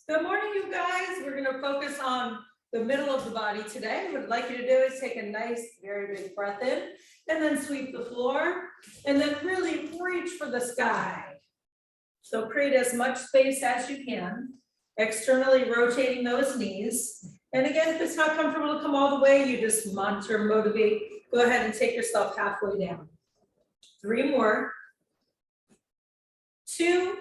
Good morning, you guys. We're going to focus on the middle of the body today. What I'd like you to do is take a nice, very big breath in, and then sweep the floor, and then really reach for the sky. So create as much space as you can, externally rotating those knees. And again, if it's not comfortable to come all the way, you just monitor, motivate. Go ahead and take yourself halfway down. 3 more. 2.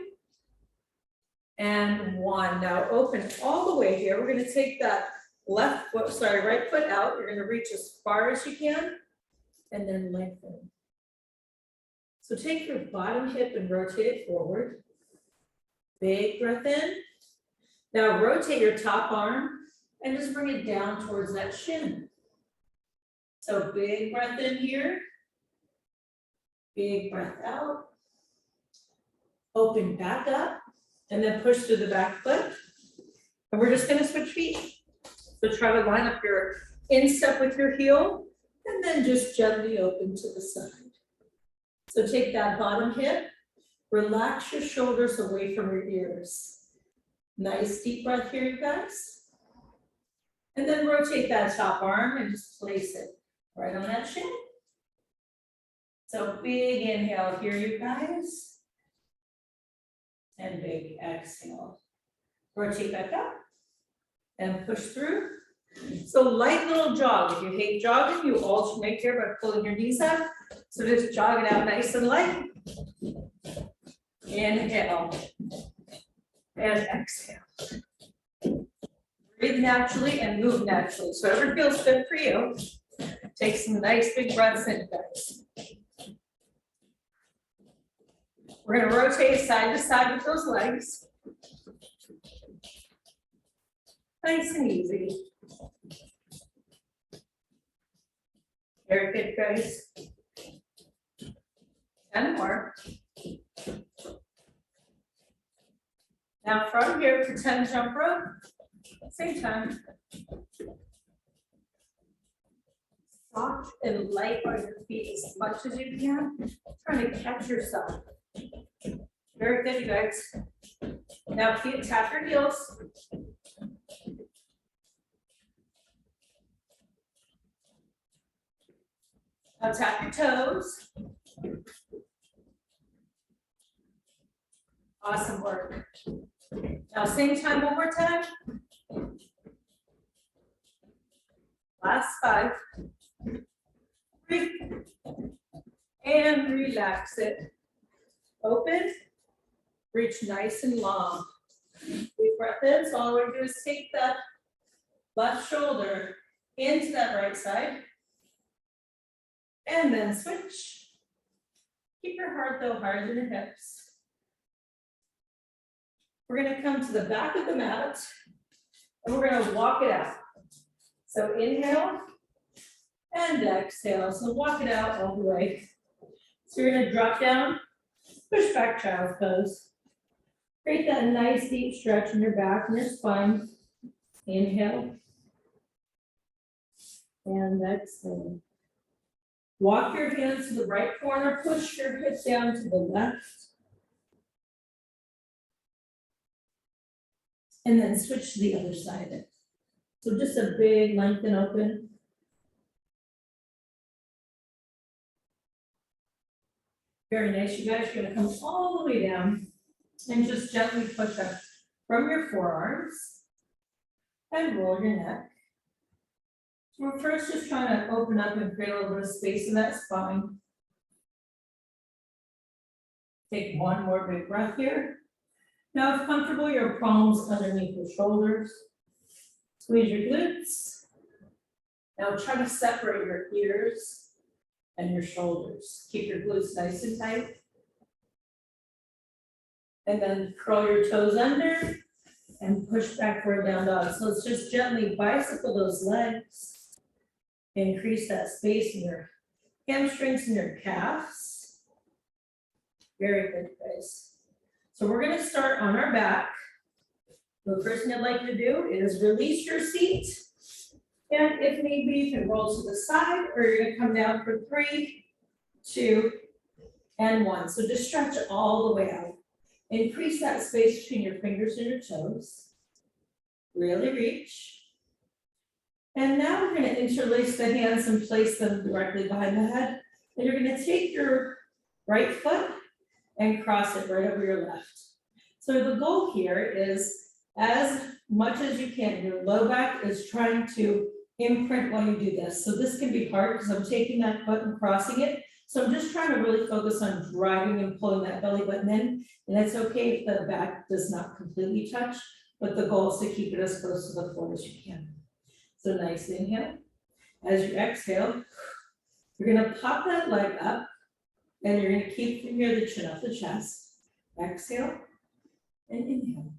And 1. Now open all the way here. We're going to take that right foot out. You're going to reach as far as you can and then lengthen. So take your bottom hip and rotate it forward. Big breath in. Now rotate your top arm and just bring it down towards that shin. So big breath in here. Big breath out. Open back up. And then push through the back foot. And we're just gonna switch feet. So try to line up your instep with your heel, and then just gently open to the side. So take that bottom hip, relax your shoulders away from your ears. Nice deep breath here, you guys. And then rotate that top arm and just place it right on that shin. So big inhale here, you guys. And big exhale. Rotate back up and push through. So light little jog. If you hate jogging, you alternate here by pulling your knees up. So just jog it out nice and light. Inhale and exhale. Breathe naturally and move naturally. So whatever feels good for you. Take some nice big breaths in, guys. We're going to rotate side to side with those legs. Nice and easy. Very good, guys. 10 more. Now from here, pretend jump rope. Same time. Soft and light on your feet as much as you can. Trying to catch yourself. Very good, you guys. Now tap your heels. Now tap your toes. Awesome work. Now same time, one more time. Last 5. 3. And relax it. Open. Reach nice and long. Deep breath in. So all we're going to do is take that left shoulder into that right side. And then switch. Keep your heart though higher than your hips. We're going to come to the back of the mat. And we're going to walk it out. So inhale and exhale. So walk it out all the way. So you're going to drop down, push back child's pose. Create that nice deep stretch in your back and your spine. Inhale and exhale. Walk your hands to the right corner, push your hips down to the left. And then switch to the other side. So just a big lengthen open. Very nice, you guys. You're gonna come all the way down and just gently push up from your forearms and roll your neck. So we're first just trying to open up and create a little bit of space in that spine. Take one more big breath here. Now, if comfortable, your palms underneath your shoulders. Squeeze your glutes. Now try to separate your ears and your shoulders. Keep your glutes nice and tight. And then curl your toes under and push back for a down dog. So let's just gently bicycle those legs. Increase that space in your hamstrings and your calves. Very good, guys. So we're going to start on our back. The first thing I'd like you to do is release your seat. And if need be, you can roll to the side, or you're going to come down for 3, 2, and 1. So just stretch all the way out. Increase that space between your fingers and your toes. really reach. And now we're gonna interlace the hands and place them directly behind the head. And you're gonna take your right foot and cross it right over your left. So the goal here is as much as you can, your low back is trying to imprint while you do this. So this can be hard because I'm taking that foot and crossing it. So I'm just trying to really focus on driving and pulling that belly button in. And it's okay if the back does not completely touch, but the goal is to keep it as close to the floor as you can. So nice inhale. As you exhale, you're gonna pop that leg up and you're gonna keep from here the chin off the chest. Exhale and inhale.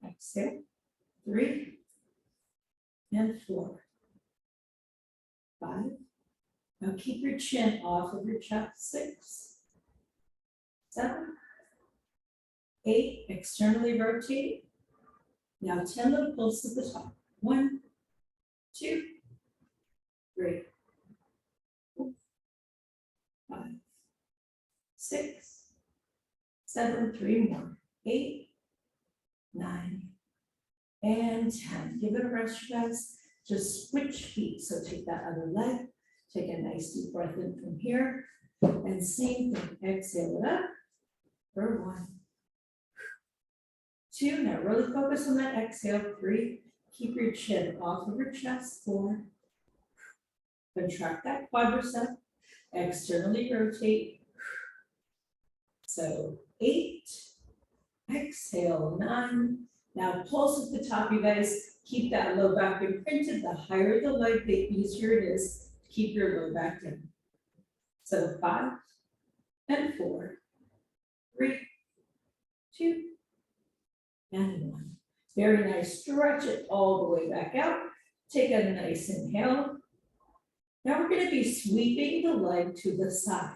Exhale, 3 and 4, 5. Now keep your chin off of your chest. 6, 7, 8. Externally rotate. Now 10 little pulls to the top. 1, 2, 3, 4, 5, 6, 7. 3 more. 8, 9, and 10. Give it a rest, you guys. Just switch feet. So take that other leg. Take a nice deep breath in from here. And same thing. Exhale it up for 1, 2. Now really focus on that exhale. 3. Keep your chin off of your chest. 4. Contract that quadricep. Externally rotate. So 8. Exhale, 9. Now pulse at the top, you guys. Keep that low back imprinted. The higher the leg, the easier it is to keep your low back in. So 5 and 4, 3, 2, and 1. Very nice. Stretch it all the way back out. Take a nice inhale. Now we're going to be sweeping the leg to the side.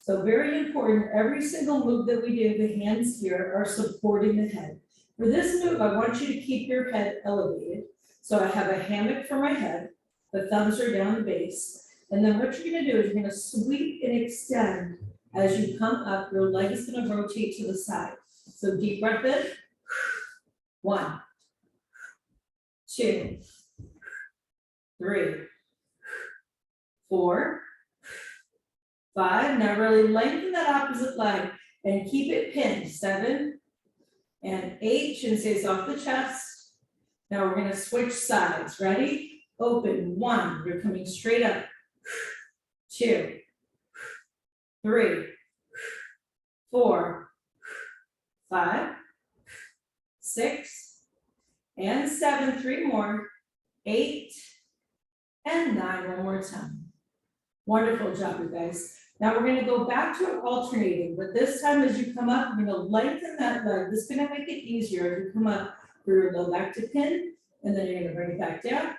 So very important, every single move that we do, the hands here are supporting the head. For this move, I want you to keep your head elevated. So I have a hammock for my head, the thumbs are down the base. And then what you're gonna do is you're gonna sweep and extend as you come up, your leg is gonna rotate to the side. So deep breath in, 1, 2, 3, 4, 5. Now really lengthen that opposite leg and keep it pinned. 7 and 8. Chin stays off the chest. Now we're going to switch sides. Ready? Open. 1. You're coming straight up. 2, 3, 4, 5, 6, and 7. 3 more. 8 and 9. One more time. Wonderful job, you guys. Now we're going to go back to alternating, but this time as you come up, you're going to lengthen that leg. This is going to make it easier as you come up for your low back to pin, and then you're going to bring it back down.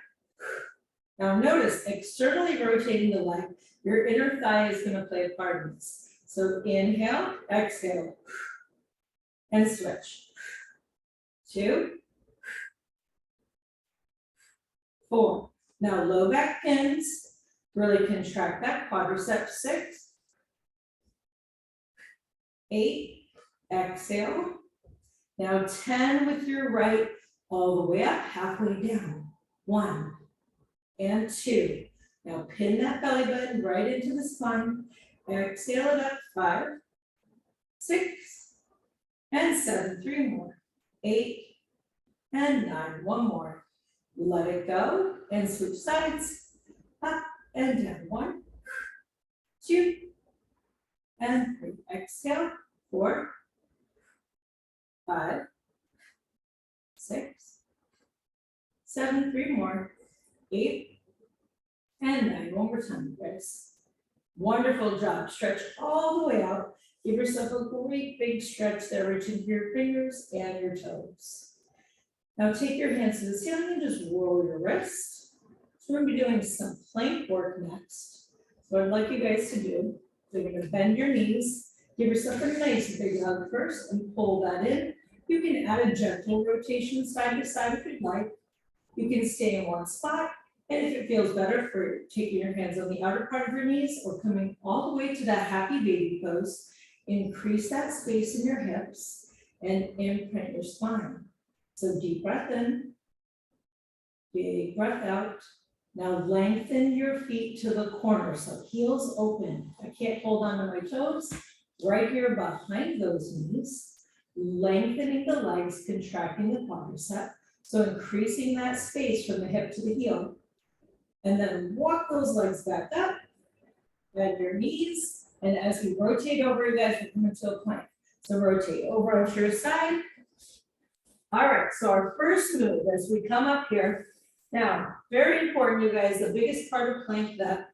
Now notice, externally rotating the leg, your inner thigh is going to play a part in this. So inhale, exhale, and switch. 2, 4. Now low back pins, really contract that quadricep. 6, 8, exhale. Now 10 with your right, all the way up, halfway down. 1 and 2. Now pin that belly button right into the spine. Exhale it up. 5, 6, and 7. 3 more. 8 and 9. 1 more. Let it go and switch sides. Up and down. 1, 2, and 3. Exhale. 4, 5, 6, 7. 3 more. 8 and 9. One more time, guys. Wonderful job. Stretch all the way out. Give yourself a great big stretch there, reaching for your fingers and your toes. Now take your hands to the ceiling and just roll your wrists. So we're going to be doing some plank work next. So what I'd like you guys to do, so you're going to bend your knees, give yourself a nice big hug first and pull that in. You can add a gentle rotation side to side if you'd like. You can stay in one spot. And if it feels better for taking your hands on the outer part of your knees or coming all the way to that happy baby pose, increase that space in your hips and imprint your spine. So deep breath in, big breath out. Now lengthen your feet to the corner, so heels open. I can't hold on to my toes. Right here behind those knees, lengthening the legs, contracting the quadricep. So increasing that space from the hip to the heel. And then walk those legs back up, bend your knees. And as we rotate over, you guys, we're coming to a plank. So rotate over onto your side. All right, so our first move as we come up here. Now, very important, you guys, the biggest part of plank that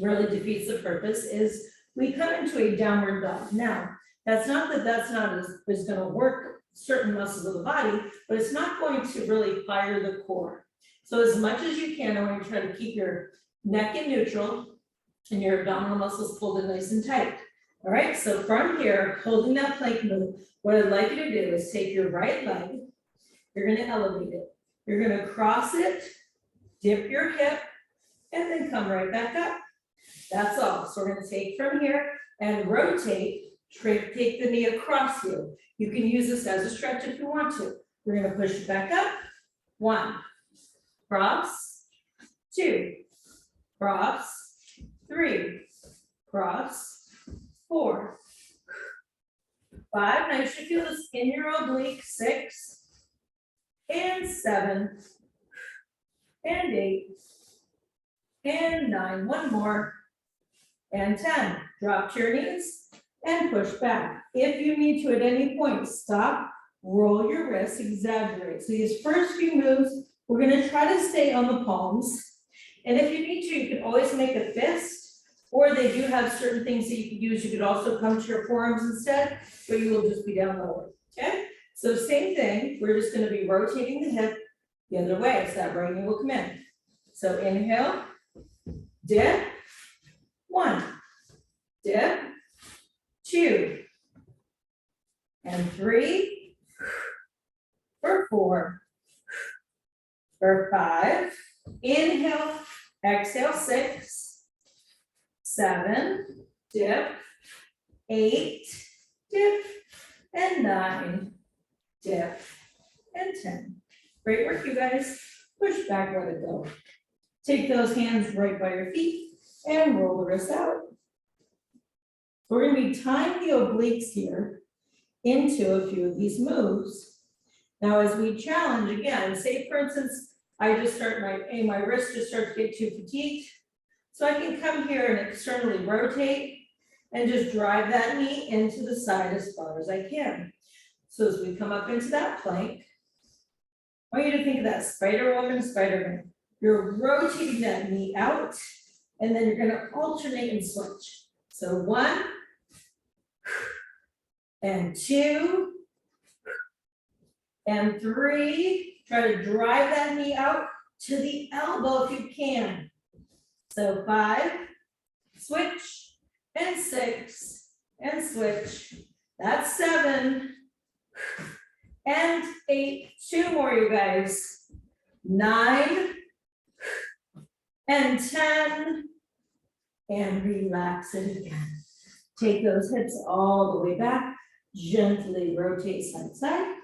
really defeats the purpose is we come into a downward dog. Now, that's not as gonna work certain muscles of the body, but it's not going to really fire the core. So as much as you can, I want you to try to keep your neck in neutral and your abdominal muscles pulled in nice and tight. All right, so from here, holding that plank move, what I'd like you to do is take your right leg, you're gonna elevate it. You're gonna cross it, dip your hip, and then come right back up. That's all. So we're gonna take from here and rotate, take the knee across you. You can use this as a stretch if you want to. We're gonna push it back up. 1, cross, 2, cross, 3, cross, 4, 5. Now you should feel this in your oblique. 6, and 7, and 8, and 9, one more, and 10. Drop to your knees and push back. If you need to at any point, stop, roll your wrists, exaggerate. So these first few moves, we're gonna try to stay on the palms. And if you need to, you can always make a fist, or they do have certain things that you could use. You could also come to your forearms instead, but you will just be down lower, okay? So same thing, we're just gonna be rotating the hip the other way, so that right knee will come in. So inhale, dip, 1, dip, 2, and 3, for 4, for 5, inhale, exhale, 6, 7, dip, 8, dip, and 9, dip, and 10. Great work, you guys. Push back, let it go. Take those hands right by your feet and roll the wrists out. We're gonna be tying the obliques here into a few of these moves. Now, as we challenge again, say for instance, I just start my wrist just starts to get too fatigued. So I can come here and externally rotate and just drive that knee into the side as far as I can. So as we come up into that plank, I want you to think of that Spider-Woman, Spiderman. You're rotating that knee out, and then you're gonna alternate and switch. So 1, and 2, and 3. Try to drive that knee out to the elbow if you can. So 5, switch, and 6, and switch. That's 7, and 8. 2 more, you guys. 9, and 10, and relax it again. Take those hips all the way back, gently rotate side to side.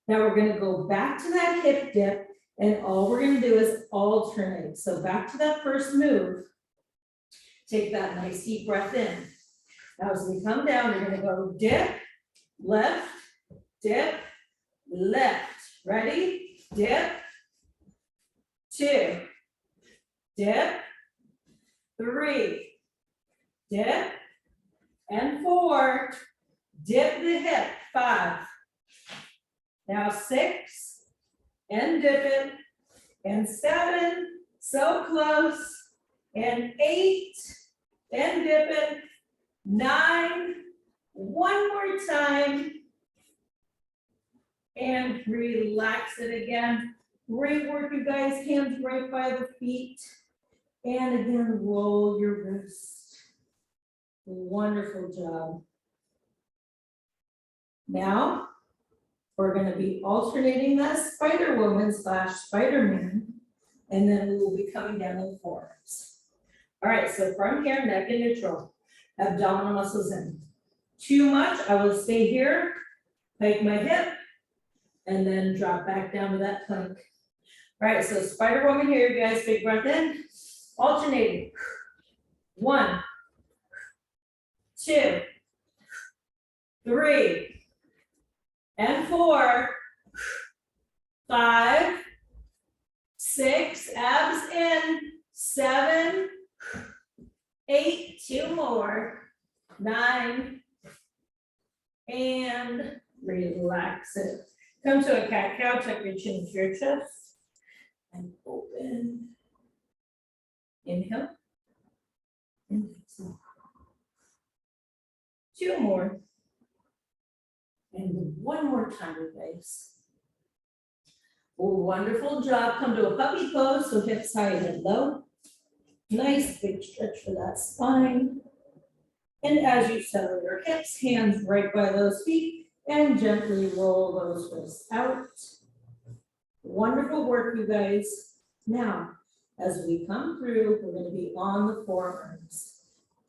Now we're gonna go back to that hip dip, and all we're gonna do is alternate. So back to that first move. Take that nice deep breath in. Now as we come down, you're gonna go dip, left, left. Ready? Dip, 2, dip, 3, dip, and 4, dip the hip, 5. Now 6, and dip it, and 7, so close, and 8, and dip it, 9, one more time, and relax it again. Great work, you guys, hands right by the feet, and again, roll your wrist. Wonderful job. Now, we're gonna be alternating that Spider-Woman / Spider-Man, and then we will be coming down in the forearms. All right, so from here, neck in neutral, abdominal muscles in. Too much, I will stay here, hike my hip, and then drop back down to that plank. All right, so spider woman here, you guys, big breath in, alternating. 1, 2, 3, and 4, 5, 6, abs in, 7, 8, 2 more, 9, and relax it. Come to a cat-cow, tuck your chin to your chest, and open. Inhale, and exhale. 2 more, and 1 more time, you guys. Wonderful job. Come to a puppy pose, so hips high and low. Nice big stretch for that spine. And as you settle your hips, hands right by those feet, and gently roll those wrists out. Wonderful work, you guys. Now, as we come through, we're going to be on the forearms.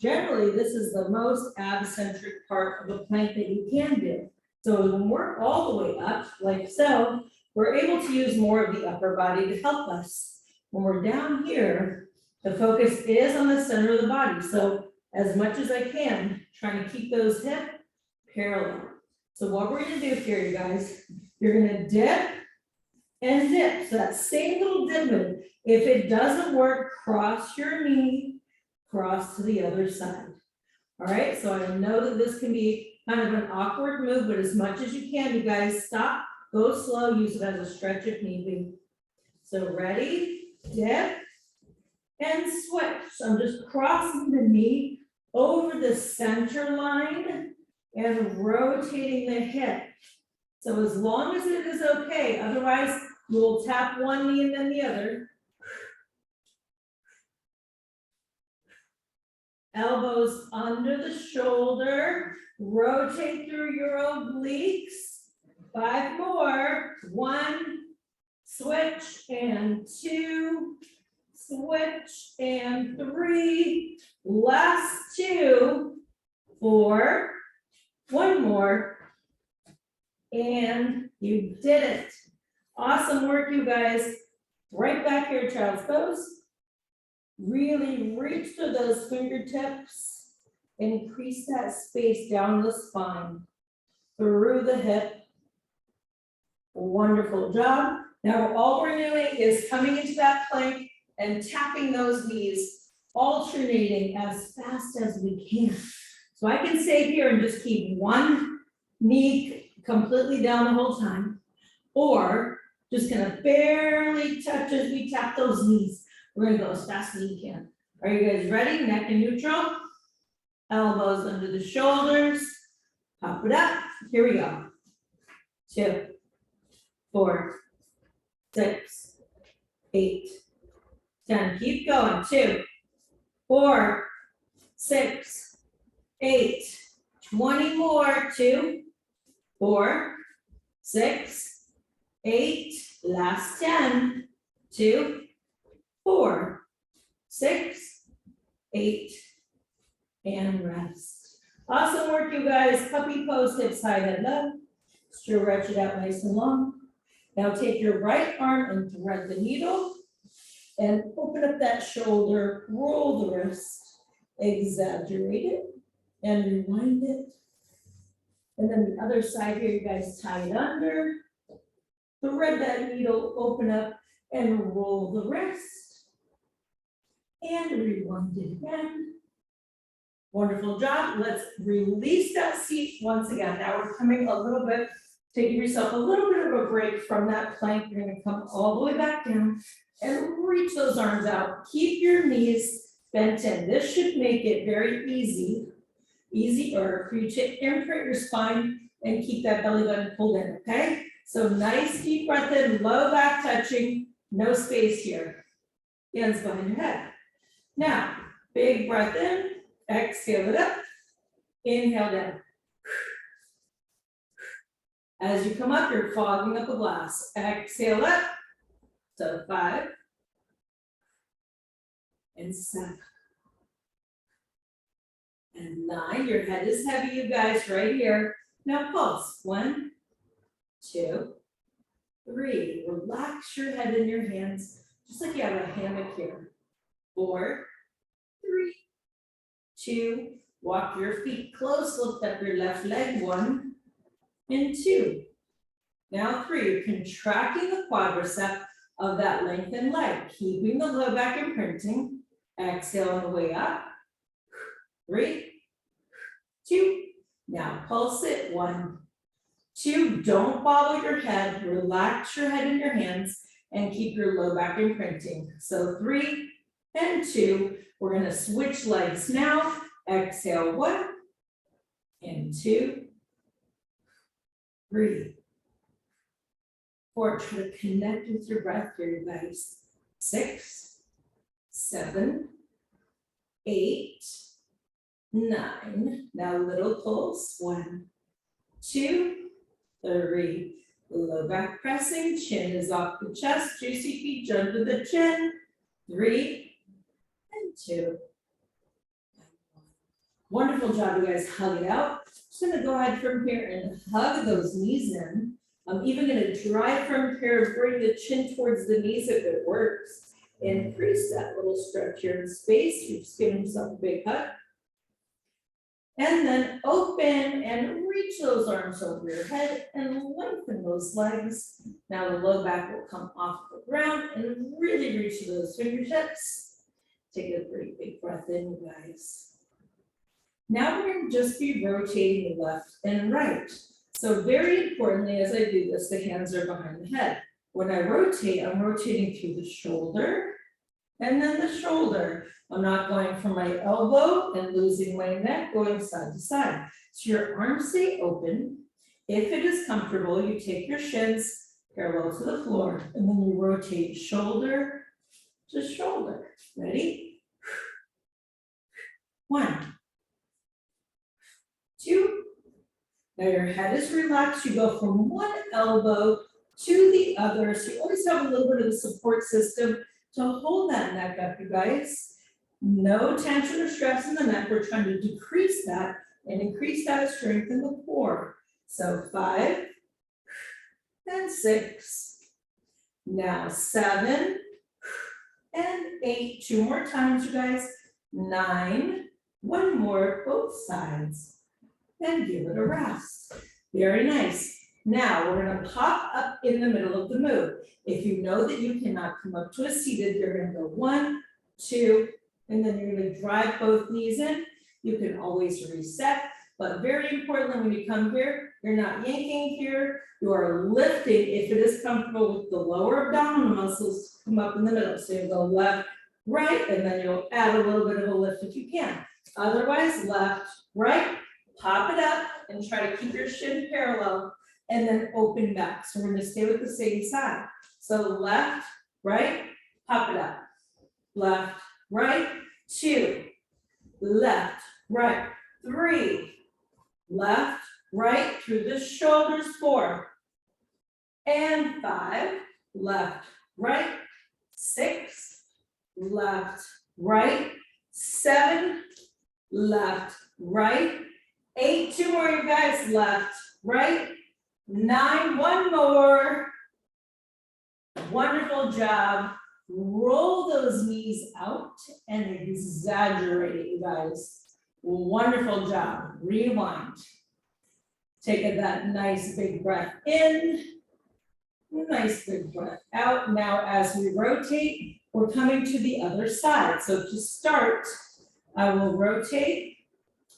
Generally, this is the most abcentric part of the plank that you can do. So when we're all the way up, like so, we're able to use more of the upper body to help us. When we're down here, the focus is on the center of the body. So as much as I can, trying to keep those hips parallel. So what we're gonna do here, you guys, you're gonna dip and dip. So that same little dip move. If it doesn't work, cross your knee, cross to the other side. All right, so I know that this can be kind of an awkward move, but as much as you can, you guys stop, go slow, use it as a stretch if need be. So ready, dip, and switch. So I'm just crossing the knee over the center line and rotating the hip. So as long as it is okay, otherwise you will tap one knee and then the other. Elbows under the shoulder, rotate through your obliques. 5 more, 1, switch, and 2, switch, and 3, last 2, 4, 1 more, and you did it. Awesome work, you guys. Right back here, child's pose. Really reach to those fingertips, increase that space down the spine, through the hip. Wonderful job. Now all we're doing is coming into that plank and tapping those knees, alternating as fast as we can. So I can stay here and just keep one knee completely down the whole time, or just gonna barely touch as we tap those knees. We're gonna go as fast as you can. Are you guys ready? Neck and neutral. Elbows under the shoulders. Pop it up. Here we go. 2, 4, 6, 8, 10. Keep going. 2, 4, 6, 8, 20 more. 2, 4, 6, 8. Last 10. 2, 4, 6, 8, and rest. Awesome work, you guys. Puppy pose, hips high, head low. Stretch it out nice and long. Now take your right arm and thread the needle and open up that shoulder, roll the wrist, exaggerate it, and rewind it. And then the other side here, you guys tie it under, thread that needle, open up, and roll the wrist. And rewind it again. Wonderful job. Let's release that seat once again. Now we're coming a little bit, taking yourself a little bit of a break from that plank. You're going to come all the way back down and reach those arms out. Keep your knees bent in. This should make it very easier for you to imprint your spine and keep that belly button pulled in, okay? So nice deep breath in, low back touching, no space here. Hands behind your head. Now, big breath in, exhale it up, inhale down. As you come up, you're fogging up a glass. Exhale up, so 5, and 7, and 9. Your head is heavy, you guys, right here. Now pulse, 1, 2, 3, relax your head in your hands, just like you have a hammock here. 4, 3, 2, walk your feet close, lift up your left leg, 1 and 2. Now 3, you're contracting the quadricep of that lengthened leg, keeping the low back imprinting. Exhale on the way up. 3, 2. Now pulse it. 1, 2. Don't bobble your head. Relax your head in your hands and keep your low back imprinting. So 3 and 2. We're going to switch legs now. Exhale. 1 and 2. 3, 4. Try to connect with your breath here, you guys. 6, 7, 8, 9. Now little pulse. 1, 2, 3. Low back pressing. Chin is off the chest. Juicy feet jump to the chin. 3 and 2. Wonderful job, you guys. Hug it out. Just gonna go ahead from here and hug those knees in. I'm even gonna drive from here, bring the chin towards the knees if it works. Increase that little stretch here in space. You're just giving yourself a big hug. And then open and reach those arms over your head and lengthen those legs. Now the low back will come off the ground and really reach to those fingertips. Take a pretty big breath in, you guys. Now we're going to just be rotating left and right. So very importantly, as I do this, the hands are behind the head. When I rotate, I'm rotating through the shoulder and then the shoulder. I'm not going from my elbow and losing my neck, going side to side. So your arms stay open. If it is comfortable, you take your shins parallel to the floor and then you rotate shoulder to shoulder. Ready? 1, 2. Now your head is relaxed. You go from one elbow to the other. So you always have a little bit of a support system to hold that neck up, you guys. No tension or stress in the neck. We're trying to decrease that and increase that strength in the core. So 5 and 6. Now 7 and 8. 2 more times, you guys. 9. 1 more, both sides. And give it a rest. Very nice. Now we're going to pop up in the middle of the move. If you know that you cannot come up to a seated, you're going to go 1, 2, and then you're going to drive both knees in. You can always reset, but very importantly, when you come here, you're not yanking here. You are lifting, if it is comfortable, with the lower abdominal muscles come up in the middle. So you go left, right, and then you'll add a little bit of a lift if you can. Otherwise, left, right, pop it up and try to keep your shin parallel and then open back. So we're going to stay with the same side. So left, right, pop it up. Left, right, 2, left, right, 3, left, right, through the shoulders, 4, and 5, left, right, 6, left, right, 7, left, right, 8, 2 more, you guys, left, right, 9, 1 more. Wonderful job. Roll those knees out and exaggerate it, you guys. Wonderful job. Rewind. Take that nice big breath in. Nice big breath out. Now as we rotate, we're coming to the other side. So to start, I will rotate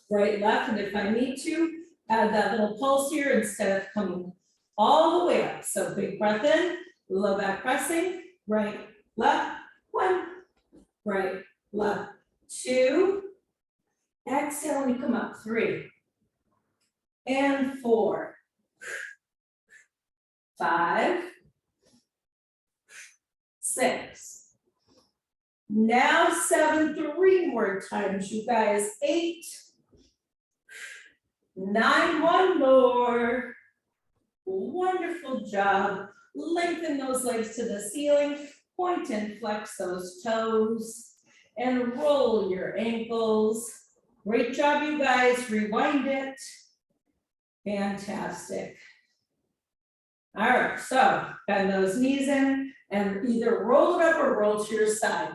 right, left, and if I need to, add that little pulse here instead of coming all the way up. So big breath in, low back pressing, right, left, 1, right, left, 2, exhale and you come up, 3, and 4, 5, 6, now 7, 3 more times, you guys, 8, 9, 1 more. Wonderful job. Lengthen those legs to the ceiling, point and flex those toes, and roll your ankles. Great job, you guys. Rewind it. Fantastic. All right, so bend those knees in, and either roll it up or roll to your side.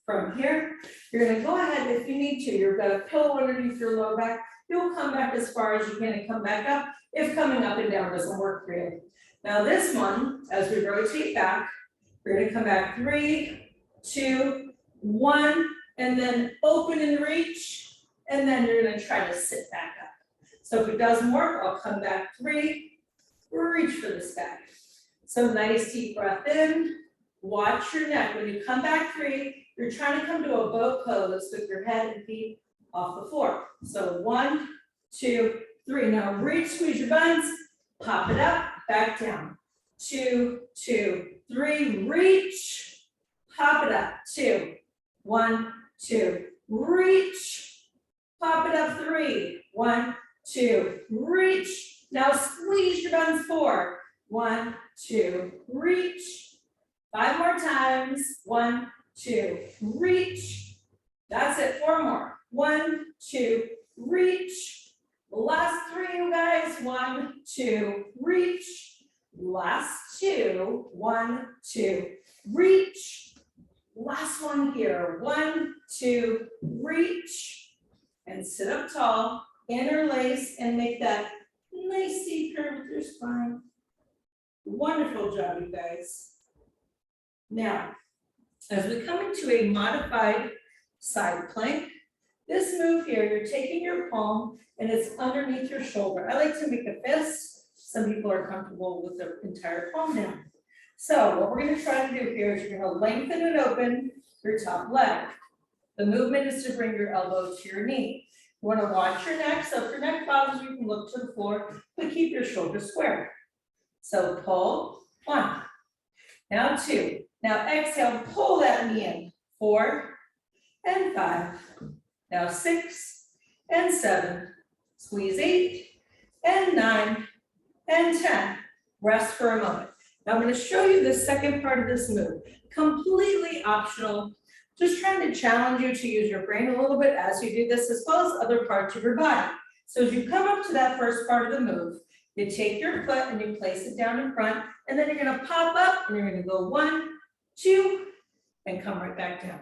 From here, you're gonna go ahead if you need to. You've got a pillow underneath your lower back. You'll come back as far as you can and come back up if coming up and down doesn't work for you. Now this one, as we rotate back, we're gonna come back 3, 2, 1, and then open and reach, and then you're gonna try to sit back up. So if it doesn't work, I'll come back 3, reach for this back. So nice deep breath in, watch your neck. When you come back 3, you're trying to come to a boat pose with your head and feet off the floor. So 1, 2, 3. Now reach, squeeze your buns, pop it up, back down. 2, 2, 3, reach, pop it up. 2, 1, 2, reach, pop it up. 3, 1, 2, reach. Now squeeze your buns. 4, 1, 2, reach. 5 more times. 1, 2, reach. That's it. 4 more. 1, 2, reach. Last 3, you guys. 1, 2, reach. Last 2. 1, 2, reach. Last one here. 1, 2, reach. And sit up tall. Interlace and make that nice deep curve with your spine. Wonderful job, you guys. Now, as we come into a modified side plank, this move here, you're taking your palm and it's underneath your shoulder. I like to make a fist. Some people are comfortable with their entire palm down. So what we're going to try to do here is you're going to lengthen and open your top leg. The movement is to bring your elbow to your knee. You want to watch your neck. So if your neck bothers you, you can look to the floor, but keep your shoulders square. So pull, 1. Now 2. Now exhale, pull that knee in. 4 and 5. Now 6 and 7. Squeeze 8 and 9 and 10. Rest for a moment. Now I'm going to show you the second part of this move. Completely optional. Just trying to challenge you to use your brain a little bit as you do this, as well as other parts of your body. So as you come up to that first part of the move, you take your foot and you place it down in front, and then you're going to pop up and you're going to go 1, 2, and come right back down.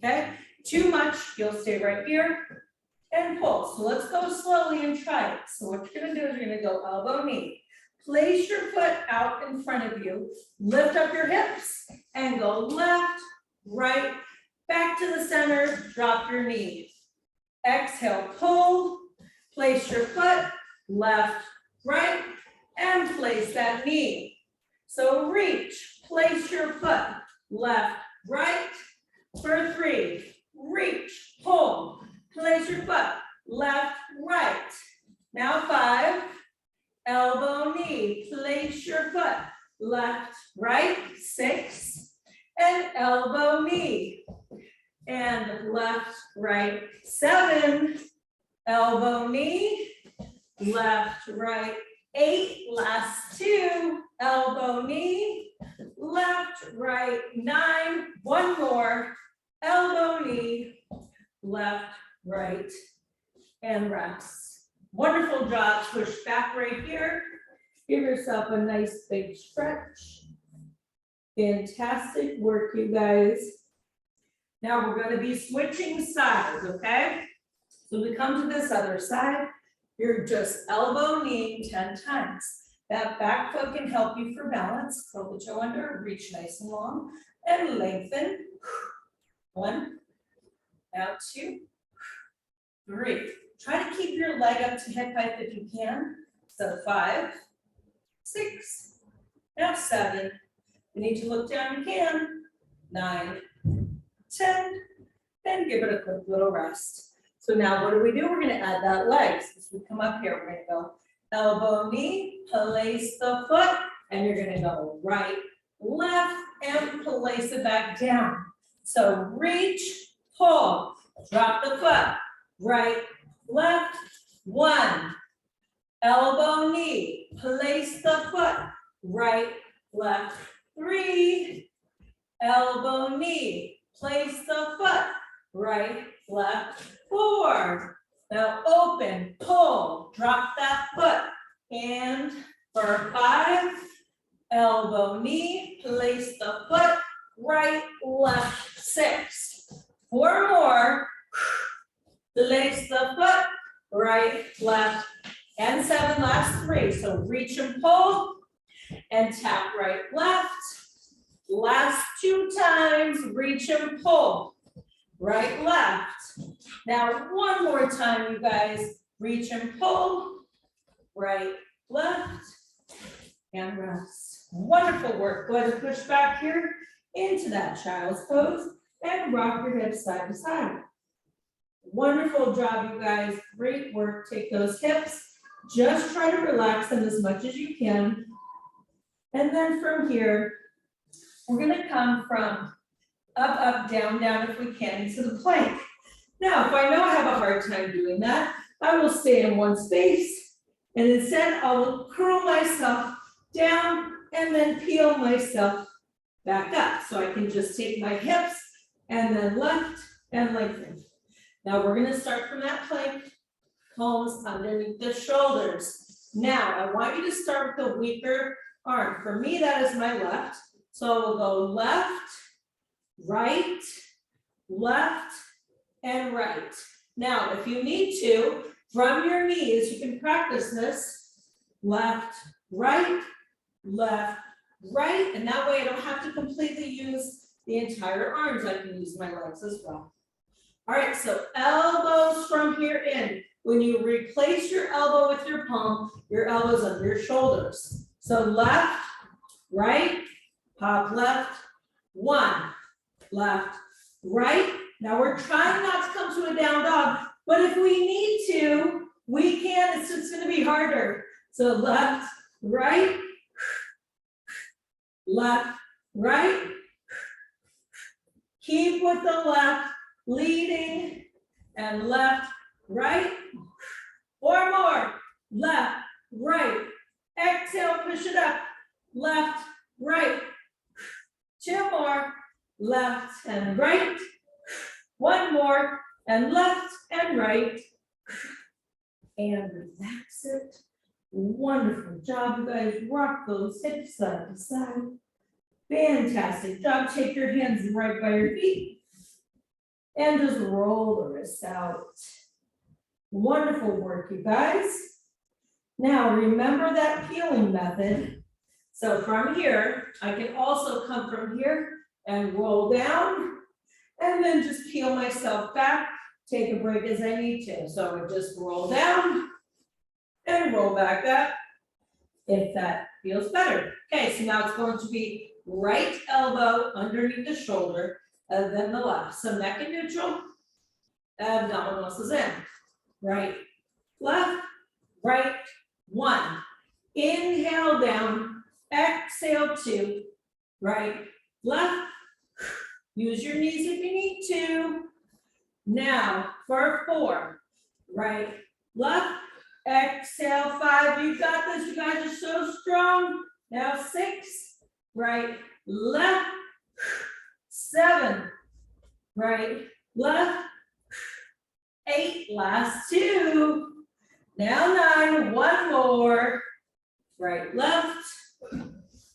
Okay? Too much, you'll stay right here and pull. So let's go slowly and try it. So what you're going to do is you're going to go elbow, knee. Place your foot out in front of you, lift up your hips, and go left, right, back to the center, drop your knee. Exhale, pull, place your foot, left, right, and place that knee. So reach, place your foot, left, right, for 3. Reach, pull, place your foot, left, right. Now 5, elbow, knee, place your foot, left, right, 6, and elbow, knee, and left, right, 7, elbow, knee, left, right, 8, last 2, elbow, knee, left, right, 9, 1 more, elbow, knee, left, right, and rest. Wonderful job. Push back right here. Give yourself a nice big stretch. Fantastic work, you guys. Now we're going to be switching sides, okay? So we come to this other side. You're just elbow, knee 10 times. That back foot can help you for balance. Curl the toe under, reach nice and long, and lengthen. 1, now 2, 3. Try to keep your leg up to hip height if you can. So 5, 6, now 7. You need to look down, you can. 9, 10, and give it a quick little rest. So now what do? We're going to add that leg. So as we come up here, we're going to go elbow, knee, place the foot, and you're going to go right, left, and place it back down. So reach, pull, drop the foot, right, left, 1, elbow, knee, place the foot, right, left, 3, elbow, knee, place the foot, right, left, 4. Now open, pull, drop that foot, and for 5, elbow, knee, place the foot, right, left, 6. 4 more. Place the foot, right, left, and 7, last 3. So reach and pull, and tap right, left. Last 2 times, reach and pull, right, left. Now, one more time, you guys, reach and pull, right, left, and rest. Wonderful work. Go ahead and push back here into that child's pose and rock your hips side to side. Wonderful job, you guys. Great work. Take those hips. Just try to relax them as much as you can. And then from here, we're going to come from up, up, down, down if we can into the plank. Now, if I know I have a hard time doing that, I will stay in one space. And instead, I will curl myself down and then peel myself back up. So I can just take my hips and then left and lengthen. Now we're going to start from that plank, palms underneath the shoulders. Now I want you to start with the weaker arm. For me, that is my left. So we'll go left, right, and right. Now, if you need to, from your knees, you can practice this. Left, right, and that way I don't have to completely use the entire arms. I can use my legs as well. All right, so elbows from here in. When you replace your elbow with your palm, your elbow's under your shoulders. So left, right, pop left, 1, left, right. Now we're trying not to come to a down dog, but if we need to, we can. It's just going to be harder. So left, right, right. Keep with the left, leading, and left, right. 4 more. Left, right. Exhale, push it up. Left, right. 2 more. Left and right. 1 more. And left and right. And relax it. Wonderful job, you guys. Rock those hips side to side. Fantastic job. Take your hands right by your feet. And just roll the wrists out. Wonderful work, you guys. Now, remember that peeling method. So from here, I can also come from here and roll down, and then just peel myself back, take a break as I need to. So I would just roll down and roll back up if that feels better. Okay, so now it's going to be right elbow underneath the shoulder, and then the left. So neck and neutral, abdominal muscles in. Right, left, right, 1. Inhale down, exhale 2. Right, left. Use your knees if you need to. Now for 4. Right, left, exhale 5. You got this, you guys are so strong. Now 6. Right, left, 7. Right, left. 8, last 2. Now 9, 1 more. Right, left.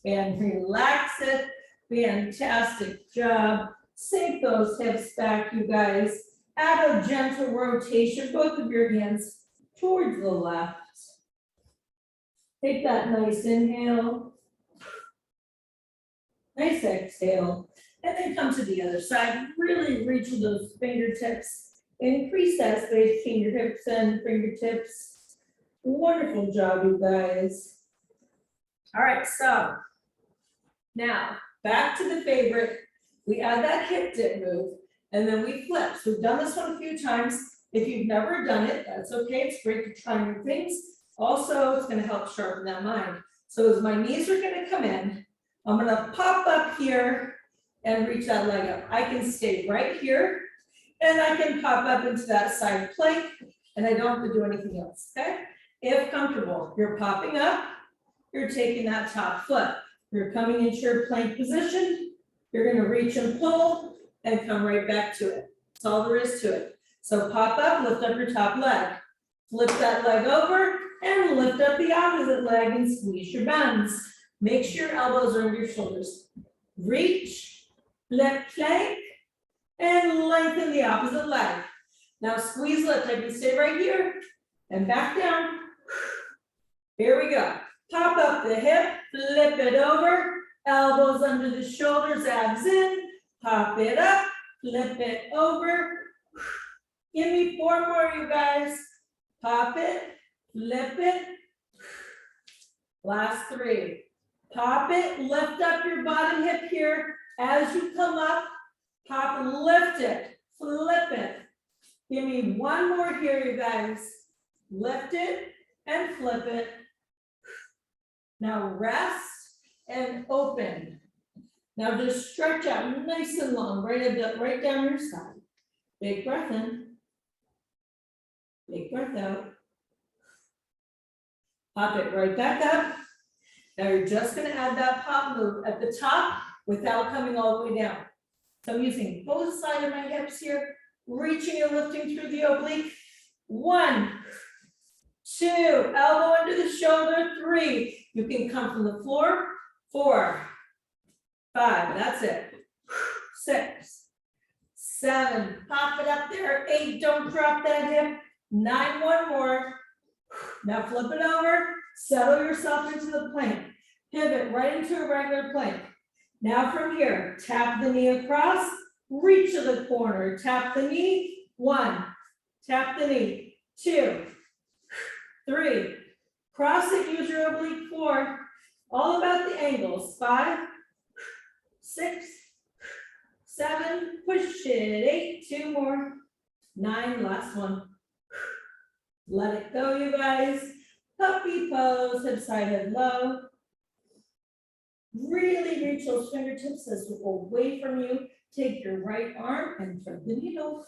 And relax it. Fantastic job. Sink those hips back, you guys. Add a gentle rotation, both of your hands towards the left. Take that nice inhale. Nice exhale. And then come to the other side. Really reach with those fingertips. Increase that space between your hips and fingertips. Wonderful job, you guys. All right, so now back to the favorite. We add that hip dip move, and then we flip. So we've done this one a few times. If you've never done it, that's okay. It's great to try new things. Also, it's going to help sharpen that mind. So as my knees are going to come in, I'm going to pop up here and reach that leg up. I can stay right here. And I can pop up into that side plank, and I don't have to do anything else, okay? If comfortable, you're popping up, you're taking that top foot. You're coming into your plank position, you're gonna reach and pull, and come right back to it. That's all there is to it. So pop up, lift up your top leg. Flip that leg over, and lift up the opposite leg and squeeze your buns. Make sure your elbows are under your shoulders. Reach, left plank, and lengthen the opposite leg. Now squeeze lift. I can stay right here and back down. Here we go. Pop up the hip, flip it over, elbows under the shoulders, abs in, pop it up, flip it over. Give me 4 more, you guys. Pop it, flip it. Last 3. Pop it, lift up your bottom hip here. As you come up, pop, lift it, flip it. Give me 1 more here, you guys. Lift it and flip it. Now rest and open. Now just stretch out nice and long, right down your side. Big breath in. Big breath out. Pop it right back up. Now you're just going to add that pop move at the top without coming all the way down. So I'm using both sides of my hips here, reaching and lifting through the oblique. 1, 2, elbow under the shoulder, 3. You can come from the floor, 4, 5, that's it. 6, 7, pop it up there, 8, don't drop that hip. 9, 1 more. Now flip it over, settle yourself into the plank. Pivot right into a regular plank. Now from here, tap the knee across, reach to the corner, tap the knee, 1, tap the knee, 2, 3, cross it, use your oblique, 4, all about the angles, 5, 6, 7, push it, 8, 2 more, 9, last one. Let it go, you guys. Puppy pose, hip side, head low. Really reach those fingertips as we go away from you. Take your right arm and thread the needle.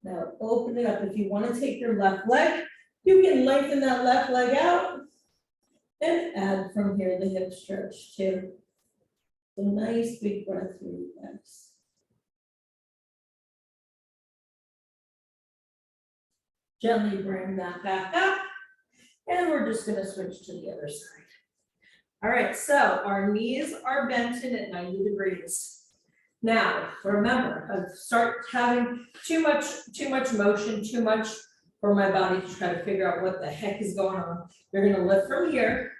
Now open it up. If you want to take your left leg, you can lengthen that left leg out and add from here the hip stretch too. So nice big breath through you guys. Gently bring that back up, and we're just going to switch to the other side. All right, so our knees are bent in at 90 degrees. Now, remember, I start having too much motion, too much for my body to try to figure out what the heck is going on. You're going to lift from here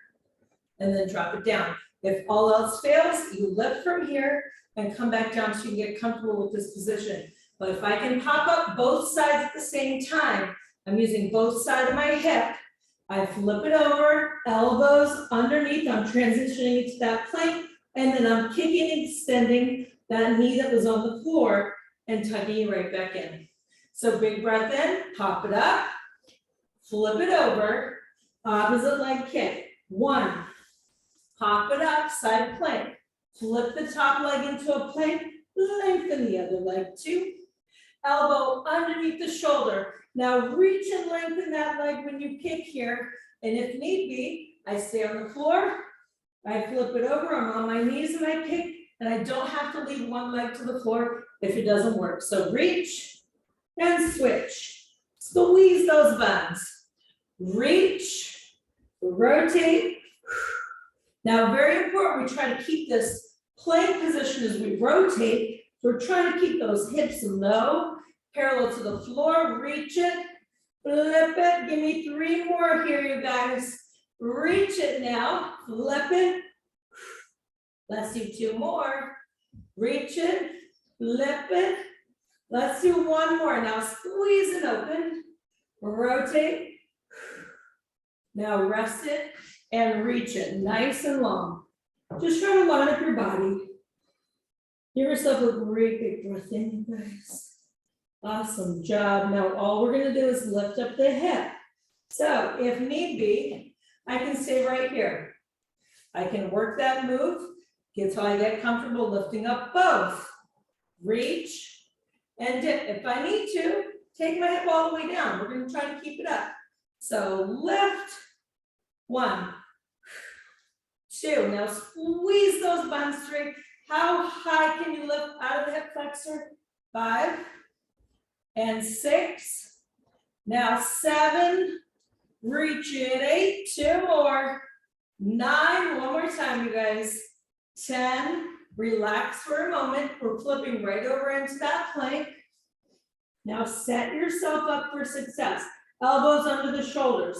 and then drop it down. If all else fails, you lift from here and come back down so you can get comfortable with this position. But if I can pop up both sides at the same time, I'm using both sides of my hip. I flip it over, elbows underneath. I'm transitioning to that plank, and then I'm kicking and extending that knee that was on the floor and tucking it right back in. So big breath in, pop it up, flip it over, opposite leg kick. 1, pop it up, side plank, flip the top leg into a plank, lengthen the other leg. 2, elbow underneath the shoulder. Now reach and lengthen that leg when you kick here. And if need be, I stay on the floor, I flip it over, I'm on my knees and I kick, and I don't have to leave one leg to the floor if it doesn't work. So reach and switch. Squeeze those buns. Reach, rotate. Now very important, we try to keep this plank position as we rotate. We're trying to keep those hips low, parallel to the floor. Reach it, flip it. Give me 3 more here, you guys. Reach it now, flip it. Let's do 2 more. Reach it, flip it. Let's do 1 more. Now squeeze it open, rotate. Now rest it and reach it nice and long. Just try to line up your body. Give yourself a great big breath in, you guys. Awesome job. Now all we're going to do is lift up the hip. So if need be, I can stay right here. I can work that move until I get comfortable lifting up both. Reach and dip. If I need to, take my hip all the way down. We're going to try to keep it up. So lift. 1, 2. Now squeeze those buns straight. How high can you lift out of the hip flexor? 5 and 6. Now 7. Reach it. 8. 2 more. 9, one more time, you guys. 10, relax for a moment. We're flipping right over into that plank. Now set yourself up for success. Elbows under the shoulders.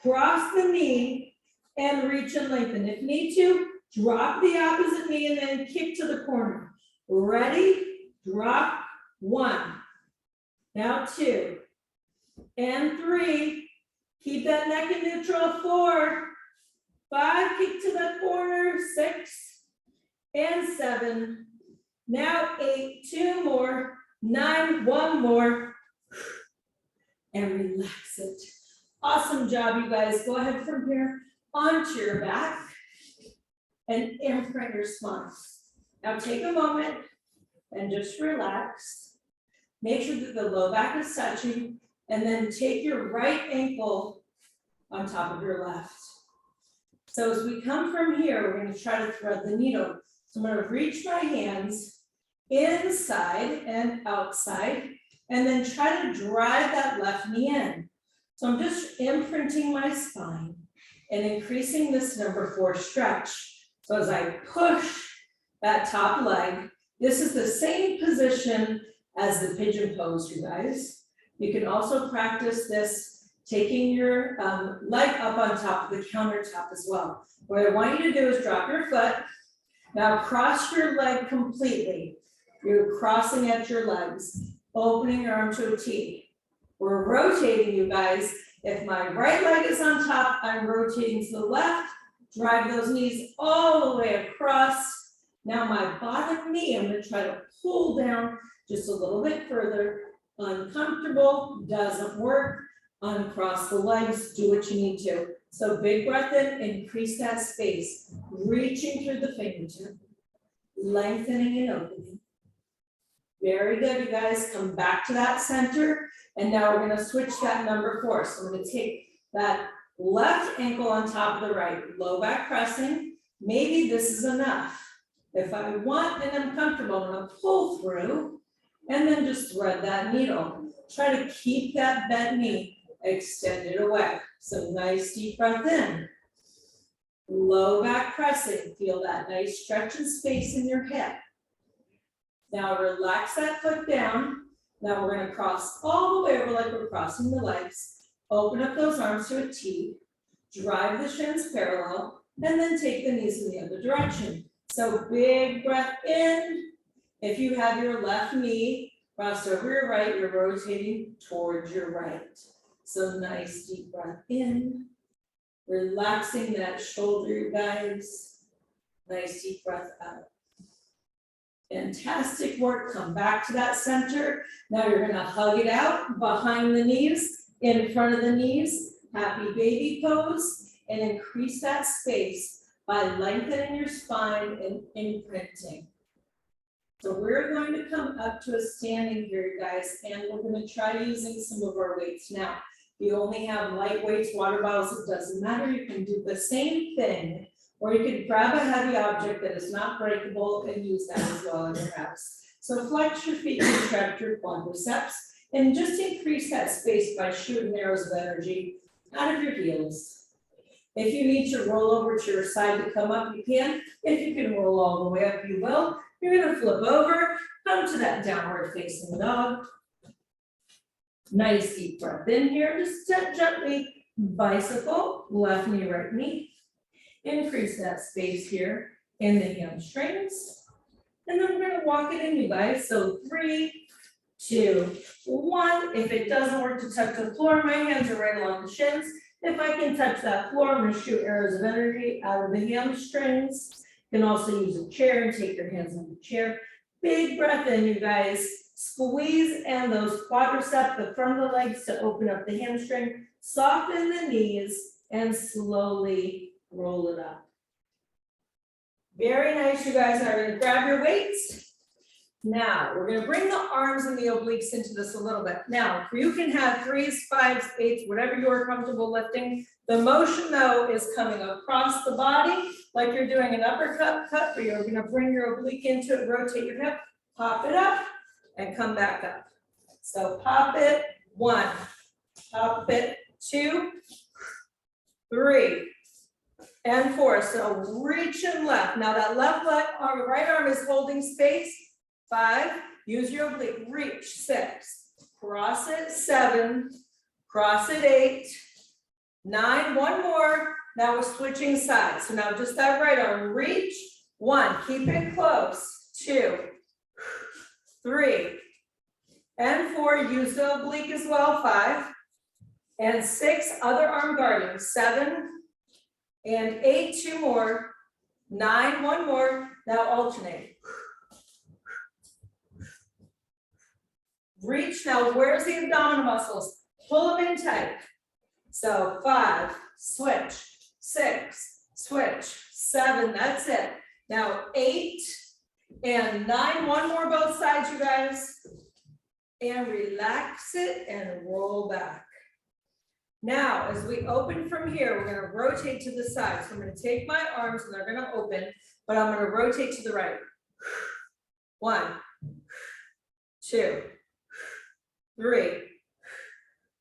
Cross the knee and reach and lengthen. If need to, drop the opposite knee and then kick to the corner. Ready? Drop. 1. Now 2. And 3. Keep that neck in neutral. 4. 5. Kick to the corner. 6. And 7. Now 8. 2 more. 9. 1 more. And relax it. Awesome job, you guys. Go ahead from here onto your back and imprint your spine. Now take a moment and just relax. Make sure that the low back is touching, and then take your right ankle on top of your left. So as we come from here, we're going to try to thread the needle. So I'm going to reach my hands inside and outside, and then try to drive that left knee in. So I'm just imprinting my spine and increasing this number 4 stretch. So as I push that top leg, this is the same position as the pigeon pose, you guys. You can also practice this taking your leg up on top of the countertop as well. What I want you to do is drop your foot. Now cross your leg completely. You're crossing at your legs, opening your arm to a T. We're rotating, you guys. If my right leg is on top, I'm rotating to the left. Drive those knees all the way across. Now my bottom knee, I'm going to try to pull down just a little bit further. Uncomfortable, doesn't work. Uncross the legs, do what you need to. So big breath in, increase that space. Reaching through the fingertip. Lengthening and opening. Very good, you guys. Come back to that center. And now we're going to switch that number 4. So we're going to take that left ankle on top of the right, low back pressing. Maybe this is enough. If I want and I'm comfortable, I'm going to pull through and then just thread that needle. Try to keep that bent knee extended away. So nice deep breath in. Low back pressing. Feel that nice stretch and space in your hip. Now relax that foot down. Now we're going to cross all the way over like we're crossing the legs. Open up those arms to a T. Drive the shins parallel. And then take the knees in the other direction. So big breath in. If you have your left knee crossed over your right, you're rotating towards your right. So nice deep breath in. Relaxing that shoulder, you guys. Nice deep breath out. Fantastic work. Come back to that center. Now you're going to hug it out behind the knees, in front of the knees. Happy baby pose. And increase that space by lengthening your spine and imprinting. So we're going to come up to a standing here, you guys, and we're going to try using some of our weights. Now, if you only have light weights, water bottles, it doesn't matter. You can do the same thing, or you could grab a heavy object that is not breakable and use that as well in your house. So flex your feet, contract your quadriceps, and just increase that space by shooting arrows of energy out of your heels. If you need to roll over to your side to come up, you can. If you can roll all the way up, you will. You're going to flip over, come to that downward facing dog. Nice deep breath in here. Just step gently, bicycle, left knee, right knee. Increase that space here in the hamstrings. And then we're going to walk it in, you guys. So 3, 2, 1. If it doesn't work to touch the floor, my hands are right along the shins. If I can touch that floor, I'm going to shoot arrows of energy out of the hamstrings. You can also use a chair and take your hands on the chair. Big breath in, you guys. Squeeze and those quadriceps, the front of the legs to open up the hamstring. Soften the knees and slowly roll it up. Very nice, you guys. Now we're going to grab your weights. Now we're going to bring the arms and the obliques into this a little bit. Now you can have 3s, 5s, 8s, whatever you're comfortable lifting. The motion though is coming across the body like you're doing an uppercut cut, where you're going to bring your oblique into it, rotate your hip, pop it up, and come back up. So pop it, 1, pop it, 2, 3, and 4. So reach and left. Now that left arm, right arm is holding space. 5, use your oblique, reach. 6, cross it. 7, cross it. 8, 9, one more. Now we're switching sides. So now just that right arm, reach. 1, keep it close. 2, 3, and 4, use the oblique as well. 5, and 6, other arm guarding. 7, and 8, 2 more. 9, one more. Now alternate. Reach. Now where's the abdominal muscles? Pull them in tight. So 5, switch. 6, switch. 7, that's it. Now 8 and 9, one more both sides, you guys. And relax it and roll back. Now, as we open from here, we're going to rotate to the side. So I'm going to take my arms and they're going to open, but I'm going to rotate to the right. 1, 2, 3,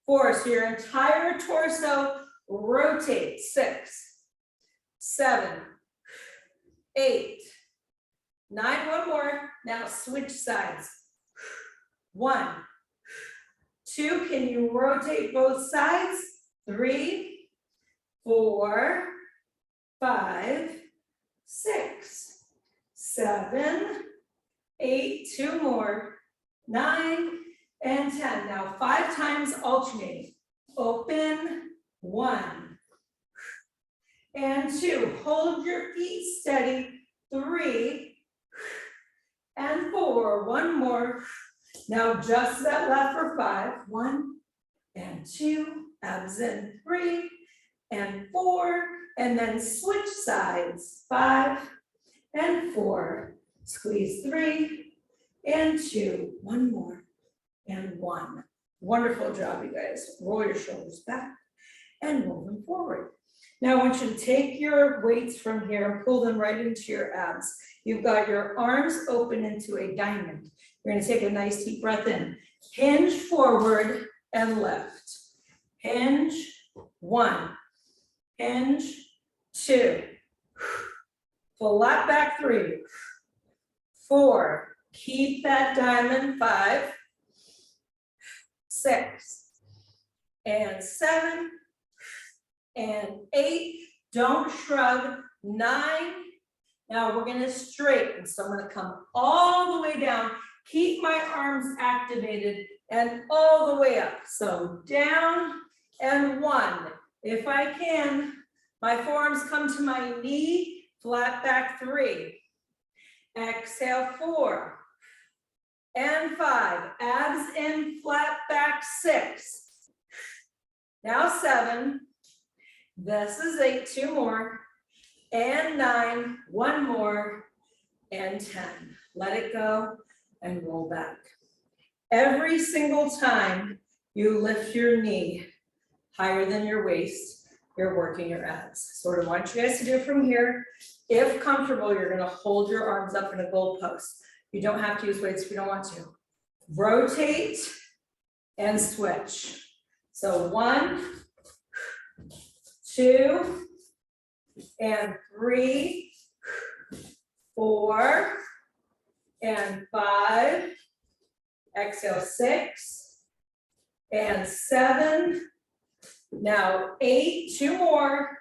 4. So your entire torso rotate. 6, 7, 8, 9, one more. Now switch sides. 1, 2, can you rotate both sides? 3, 4, 5, 6, 7, 8, 2 more, 9, and 10. Now 5 times alternating. Open. 1, and 2. Hold your feet steady. 3, and 4. One more. Now just that left for 5. 1, and 2. Abs in. 3, and 4. And then switch sides. 5, and 4. Squeeze. 3, and 2. One more. And 1. Wonderful job, you guys. Roll your shoulders back and roll them forward. Now I want you to take your weights from here and pull them right into your abs. You've got your arms open into a diamond. You're going to take a nice deep breath in. Hinge forward and lift. Hinge. 1. Hinge. 2. Flat back. 3. 4. Keep that diamond. 5. 6. And 7. And 8. Don't shrug. 9. Now we're going to straighten. So I'm going to come all the way down. Keep my arms activated and all the way up. So down and 1. If I can, my forearms come to my knee, flat back. 3. Exhale. 4. And 5. Abs in, flat back. 6. Now 7. This is 8. 2 more. And 9. 1 more. And 10. Let it go. And roll back. Every single time you lift your knee higher than your waist, you're working your abs. So what I want you guys to do from here, if comfortable, you're going to hold your arms up in a goalpost. You don't have to use weights if you don't want to. Rotate and switch. So 1, 2, and 3, 4, and 5, exhale. 6, and 7, now 8, 2 more,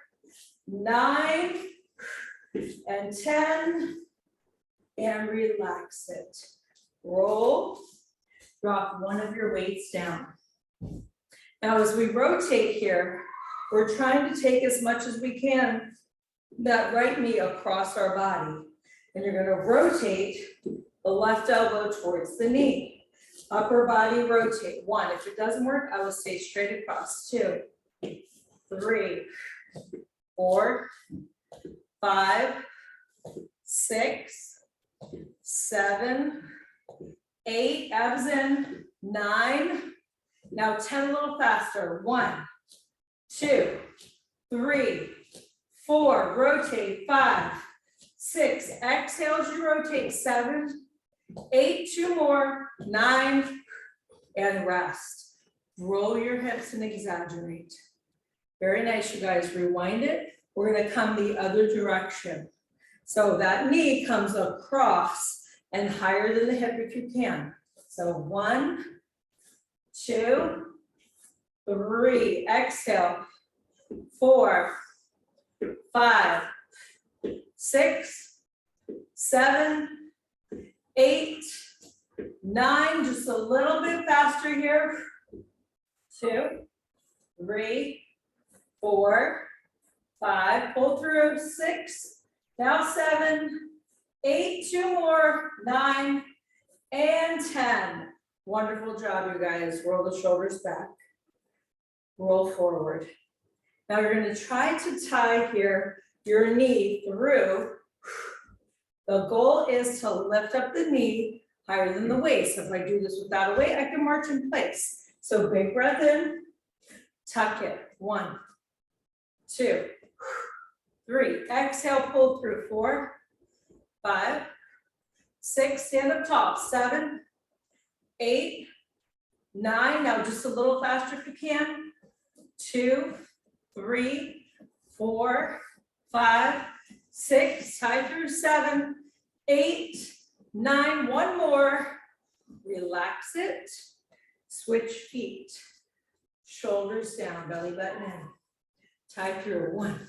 9, and 10, and relax it. Roll, drop one of your weights down. Now as we rotate here, we're trying to take as much as we can that right knee across our body. And you're going to rotate the left elbow towards the knee. Upper body rotate. 1. If it doesn't work, I will stay straight across. 2, 3, 4, 5, 6, 7, 8, abs in, 9. Now 10 a little faster. 1, 2, 3, 4, rotate. 5, 6, exhale as you rotate. 7, 8, 2 more, 9, and rest. Roll your hips and exaggerate. Very nice, you guys. Rewind it. we're gonna come the other direction. So that knee comes across and higher than the hip if you can. So 1, 2, 3, exhale, 4, 5, 6, 7, 8, 9, just a little bit faster here. 2, 3, 4, 5, pull through, 6, now 7, 8, 2 more, 9, and 10. Wonderful job, you guys. Roll the shoulders back. Roll forward. Now you're going to try to tie here your knee through. The goal is to lift up the knee higher than the waist. So if I do this without a weight, I can march in place. So big breath in, tuck it. 1, 2, 3. Exhale, pull through. 4, 5, 6. Stand up tall. 7, 8, 9. Now just a little faster if you can. 2, 3, 4, 5, 6. Tie through. 7, 8, 9. One more. Relax it. Switch feet. Shoulders down, belly button in. Tie through. 1,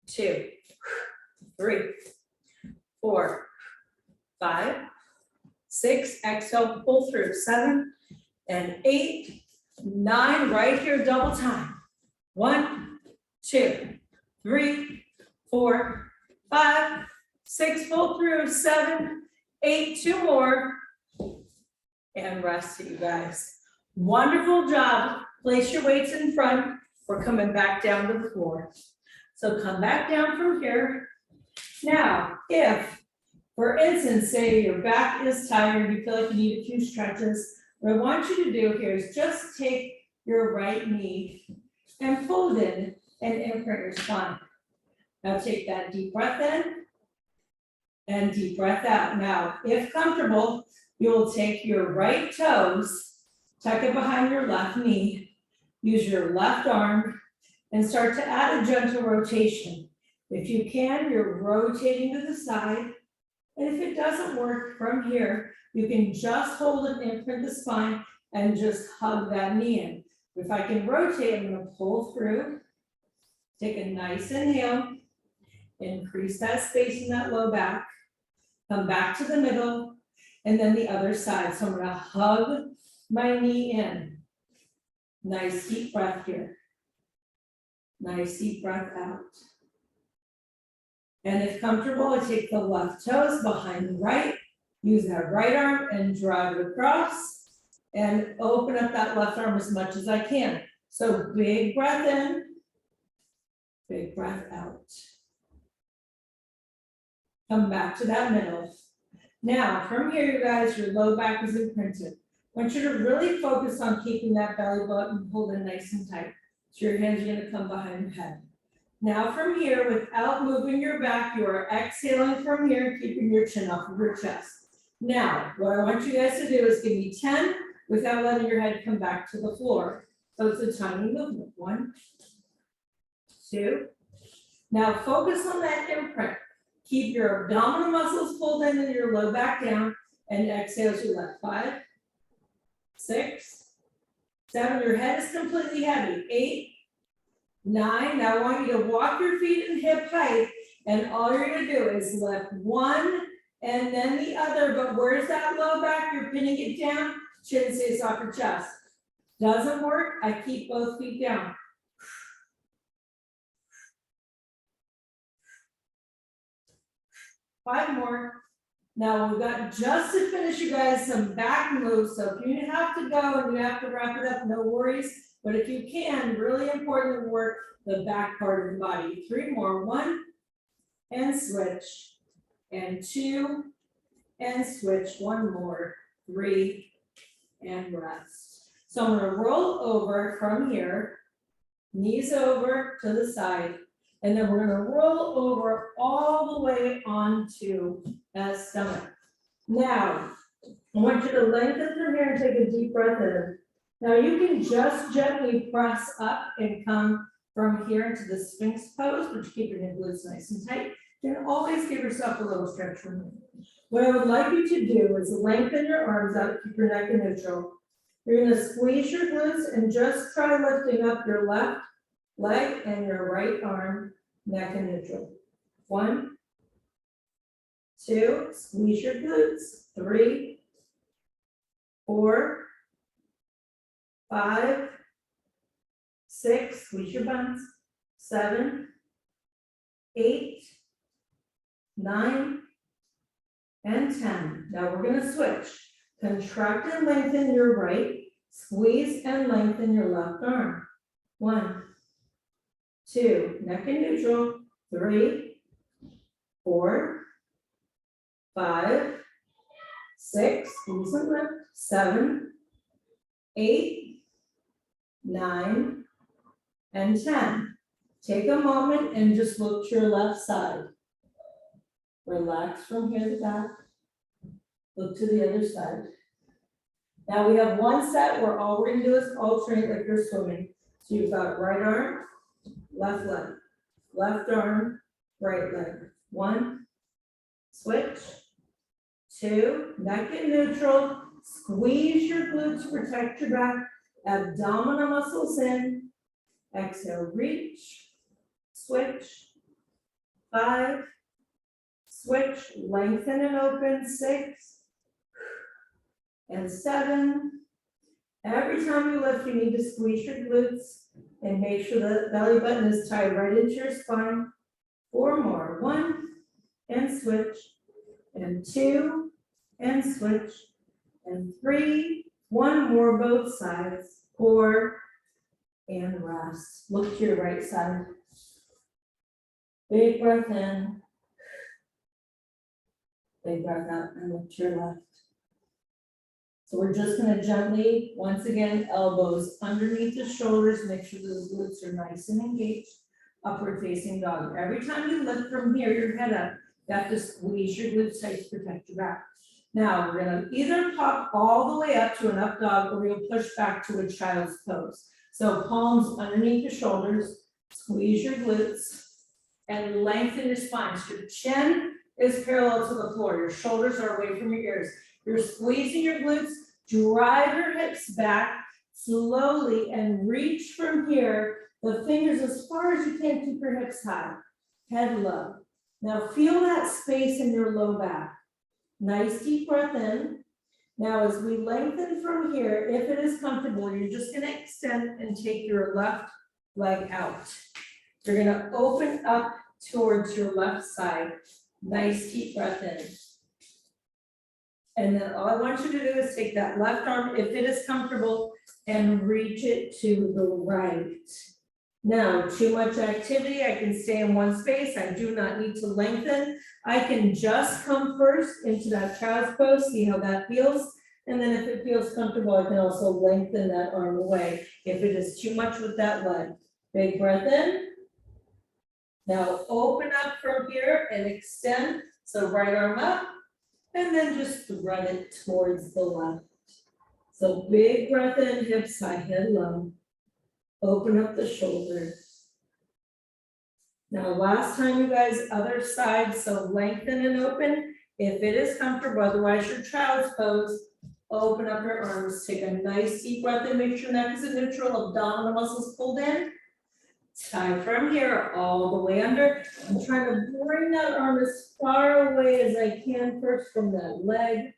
2, 3, 4, 5, 6. Exhale, pull through. 7 and 8, 9. Right here, double time. 1, 2, 3, 4, 5, 6. Pull through. 7, 8. 2 more. And rest, you guys. Wonderful job. Place your weights in front. We're coming back down to the floor. So come back down from here. Now, if, for instance, say your back is tired, you feel like you need a few stretches, what I want you to do here is just take your right knee and fold in and imprint your spine. Now take that deep breath in and deep breath out. Now, if comfortable, you will take your right toes, tuck it behind your left knee, use your left arm, and start to add a gentle rotation. If you can, you're rotating to the side. And if it doesn't work from here, you can just hold and imprint the spine and just hug that knee in. If I can rotate, I'm going to pull through. Take a nice inhale. Increase that space in that low back. Come back to the middle. And then the other side. So I'm going to hug my knee in. Nice deep breath here. Nice deep breath out. And if comfortable, I take the left toes behind the right, use that right arm and drive it across and open up that left arm as much as I can. So big breath in, big breath out. Come back to that middle. Now, from here, you guys, your low back is imprinted. I want you to really focus on keeping that belly button pulled in nice and tight. So your hands are going to come behind your head. Now from here, without moving your back, you are exhaling from here, keeping your chin off of your chest. Now, what I want you guys to do is give me 10 without letting your head come back to the floor. So it's a tiny movement. 1, 2. Now focus on that imprint. Keep your abdominal muscles pulled in and your low back down, and exhale as you let 5, 6, 7. Your head is completely heavy. 8, 9. Now I want you to walk your feet in hip height, and all you're going to do is lift one and then the other. But where's that low back? You're pinning it down. Chin stays off your chest. Doesn't work. I keep both feet down. 5 more. Now we've got just to finish, you guys, some back moves. So if you have to go and you have to wrap it up, no worries. But if you can, really important to work the back part of the body. 3 more. 1 and switch. And 2 and switch. 1 more. 3 and rest. So I'm going to roll over from here, knees over to the side. And then we're going to roll over all the way onto that stomach. Now, I want you to lengthen from here and take a deep breath in. Now you can just gently press up and come from here into the Sphinx pose, which keeping your glutes nice and tight. You can always give yourself a little stretch from here. What I would like you to do is lengthen your arms out, keep your neck in neutral. You're gonna squeeze your glutes and just try lifting up your left leg and your right arm, neck in neutral. 1, 2, squeeze your glutes. 3, 4, 5, 6, squeeze your buns. 7, 8, 9, and 10. Now we're gonna switch. Contract and lengthen your right, squeeze and lengthen your left arm. 1, 2, neck in neutral. 3, 4, 5, 6, squeeze and lift. 7, 8, 9, and 10. Take a moment and just look to your left side. Relax from here to back. Look to the other side. Now we have one set where all we're gonna do is alternate like you're swimming. So you've got right arm, left leg, left arm, right leg. 1, switch. 2, neck in neutral. Squeeze your glutes to protect your back. Abdominal muscles in. Exhale, reach. Switch. 5. Switch, lengthen and open. 6. And 7. Every time you lift, you need to squeeze your glutes and make sure the belly button is tied right into your spine. 4 more. 1, and switch. And 2, and switch. And 3, 1 more, both sides. 4, and rest. Look to your right side. Big breath in. Big breath out and look to your left. So we're just gonna gently, once again, elbows underneath the shoulders, make sure those glutes are nice and engaged. Upward facing dog. Every time you lift from here, your head up, you have to squeeze your glutes tight to protect your back. Now, we're gonna either pop all the way up to an up dog or we'll push back to a child's pose. So palms underneath the shoulders, squeeze your glutes and lengthen your spine. So your chin is parallel to the floor. Your shoulders are away from your ears. You're squeezing your glutes, drive your hips back slowly and reach from here, the fingers as far as you can, keep your hips high, head low. Now feel that space in your low back. Nice deep breath in. Now as we lengthen from here, if it is comfortable, you're just gonna extend and take your left leg out. You're gonna open up towards your left side. Nice deep breath in. And then all I want you to do is take that left arm, if it is comfortable, and reach it to the right. Now, too much activity, I can stay in one space. I do not need to lengthen. I can just come first into that child's pose, see how that feels. And then if it feels comfortable, I can also lengthen that arm away if it is too much with that leg. Big breath in. Now open up from here and extend. So right arm up. And then just thread it towards the left. So big breath in, hips high, head low. Open up the shoulders. Now last time, you guys, other side, so lengthen and open. If it is comfortable, otherwise your child's pose, open up your arms, take a nice deep breath in, make sure neck is in neutral, abdominal muscles pulled in. Tie from here all the way under. I'm trying to bring that arm as far away as I can first from that leg.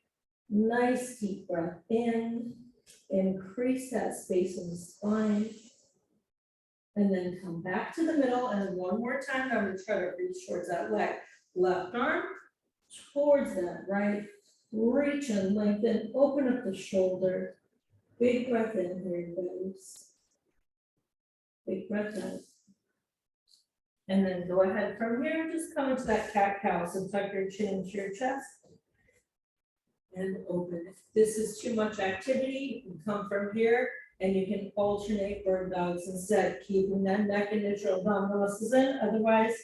Nice deep breath in. Increase that space in the spine. And then come back to the middle, and one more time, I'm gonna try to reach towards that leg. Left arm towards that right. Reach and lengthen, open up the shoulder. Big breath in here, guys. Big breath out. And then go ahead from here, just come into that cat-cow, so tuck your chin into your chest. And open. If this is too much activity, you can come from here and you can alternate bird dogs instead, keeping that neck and neutral, abdominal muscles in. Otherwise,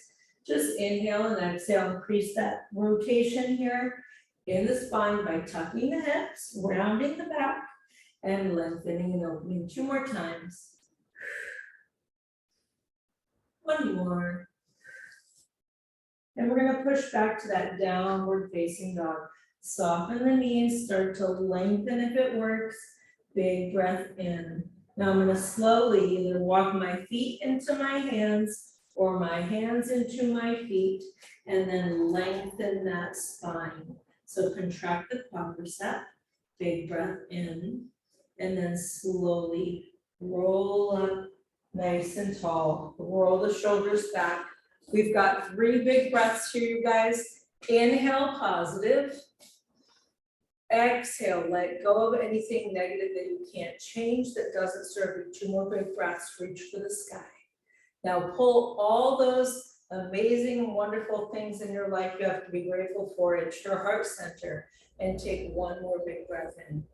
just inhale and exhale, increase that rotation here in the spine by tucking the hips, rounding the back, and lengthening and opening 2 more times. One more. And we're gonna push back to that downward facing dog. Soften the knees, start to lengthen if it works. Big breath in. Now I'm gonna slowly either walk my feet into my hands or my hands into my feet, and then lengthen that spine. So contract the quadricep, big breath in, and then slowly roll up nice and tall. Roll the shoulders back. We've got 3 big breaths here, you guys. Inhale, positive. Exhale, let go of anything negative that you can't change that doesn't serve you. 2 more big breaths, reach for the sky. Now pull all those amazing, wonderful things in your life you have to be grateful for into your heart center and take 1 more big breath in.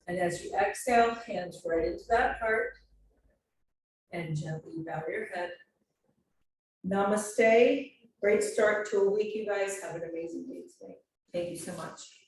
And as you exhale, hands right into that heart and gently bow your head. Namaste. Great start to a week, you guys. Have an amazing day today. Thank you so much.